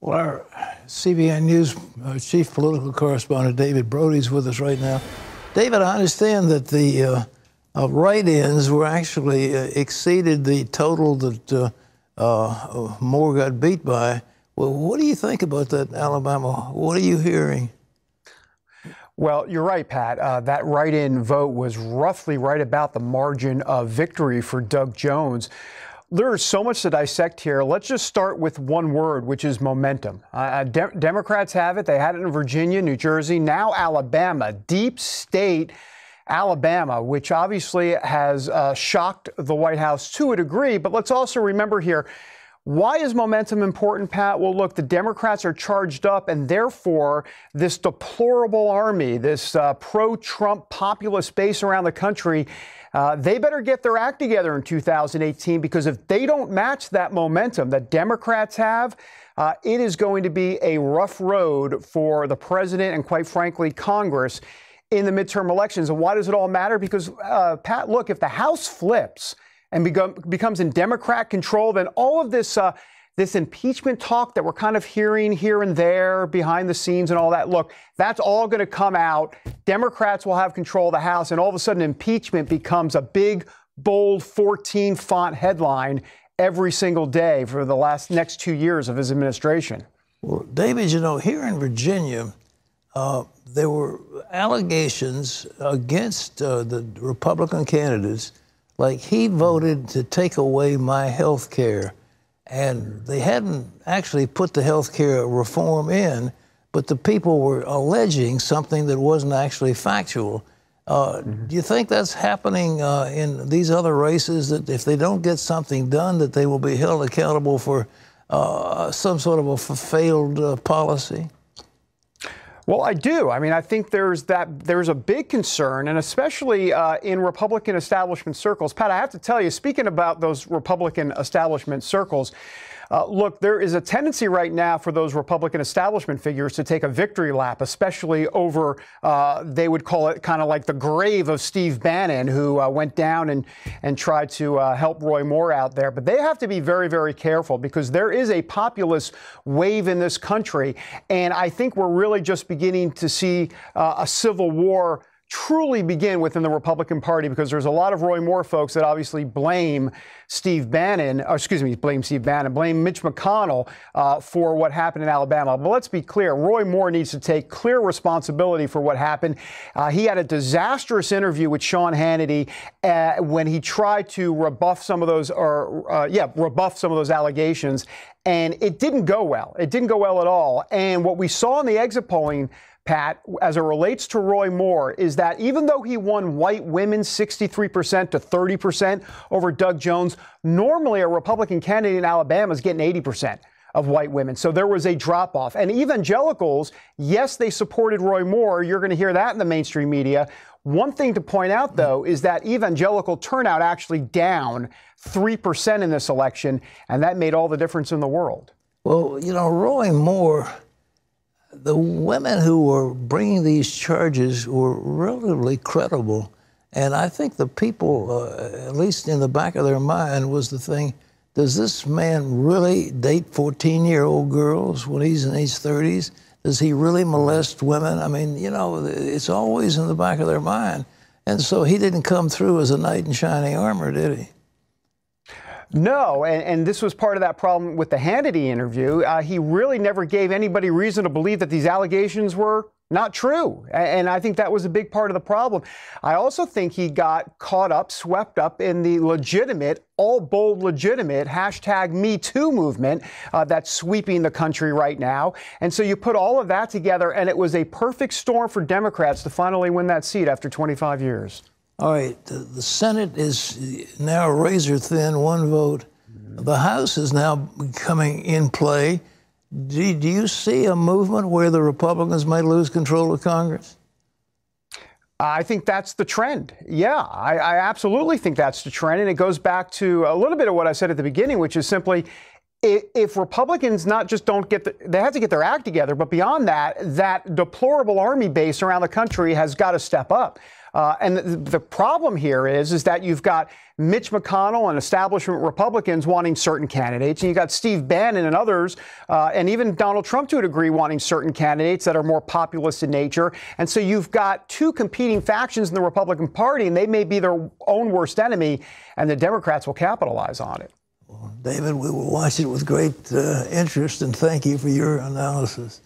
Well, our CBN News chief political correspondent, David Brody, is with us right now. David, I understand that the write-ins were actually exceeded the total that Moore got beat by. Well, what do you think about that, Alabama? What are you hearing? Well, you're right, Pat. That write-in vote was roughly right about the margin of victory for Doug Jones. There's so much to dissect here. Let's just start with one word, which is momentum. Democrats have it. They had it in Virginia, New Jersey, now Alabama, deep state Alabama, which obviously has shocked the White House to a degree. But let's also remember here, why is momentum important, Pat? Well, look, the Democrats are charged up, and therefore this deplorable army, this pro-Trump populist base around the country, they better get their act together in 2018, because if they don't match that momentum that Democrats have, it is going to be a rough road for the president and, quite frankly, Congress in the midterm elections. And why does it all matter? Because, Pat, look, if the House flips and becomes in Democrat control, then all of this this impeachment talk that we're kind of hearing here and there behind the scenes and all that, look, that's all going to come out. Democrats will have control of the House, and all of a sudden impeachment becomes a big, bold 14-font headline every single day for the next 2 years of his administration. Well, David, you know, here in Virginia, there were allegations against the Republican candidates, like he voted to take away my health care. And they hadn't actually put the health care reform in, but the people were alleging something that wasn't actually factual. Do you think that's happening in these other races, that if they don't get something done, that they will be held accountable for some sort of a failed policy? Well, I do. I mean, I think there's a big concern, and especially in Republican establishment circles. Pat, I have to tell you, speaking about those Republican establishment circles, look, there is a tendency right now for those Republican establishment figures to take a victory lap, especially over, they would call it kind of like the grave of Steve Bannon, who went down and tried to help Roy Moore out there. But they have to be very, very careful, because there is a populist wave in this country. And I think we're really just beginning to see a civil war truly begin within the Republican Party, because there's a lot of Roy Moore folks that obviously blame Steve Bannon, blame Mitch McConnell for what happened in Alabama. But let's be clear, Roy Moore needs to take clear responsibility for what happened. He had a disastrous interview with Sean Hannity when he tried to rebuff some of those, allegations, and it didn't go well. It didn't go well at all. And what we saw in the exit polling, Pat, as it relates to Roy Moore, is that even though he won white women 63% to 30% over Doug Jones, normally a Republican candidate in Alabama is getting 80% of white women. So there was a drop-off. And evangelicals, yes, they supported Roy Moore. You're going to hear that in the mainstream media. One thing to point out, though, is that evangelical turnout actually down 3% in this election, and that made all the difference in the world. Well, you know, Roy Moore, the women who were bringing these charges were relatively credible. And I think the people, at least in the back of their mind, was the thing, does this man really date 14-year-old girls when he's in his 30s? Does he really molest women? I mean, you know, it's always in the back of their mind. And so he didn't come through as a knight in shining armor, did he? No, and this was part of that problem with the Hannity interview. He really never gave anybody reason to believe that these allegations were not true. And I think that was a big part of the problem. I also think he got caught up, swept up in the legitimate, all bold legitimate #MeToo movement that's sweeping the country right now. And so you put all of that together, and it was a perfect storm for Democrats to finally win that seat after 25 years. All right, the Senate is now razor thin, one vote. The House is now coming in play. Do you see a movement where the Republicans might lose control of Congress? I think that's the trend. Yeah, I absolutely think that's the trend. And it goes back to a little bit of what I said at the beginning, which is simply, if Republicans not just don't they have to get their act together, but beyond that, that deplorable army base around the country has got to step up. And the problem here is that you've got Mitch McConnell and establishment Republicans wanting certain candidates, and you got Steve Bannon and others, and even Donald Trump to a degree wanting certain candidates that are more populist in nature. And so you've got two competing factions in the Republican Party, and they may be their own worst enemy, and the Democrats will capitalize on it. Well, David, we will watch it with great interest, and thank you for your analysis.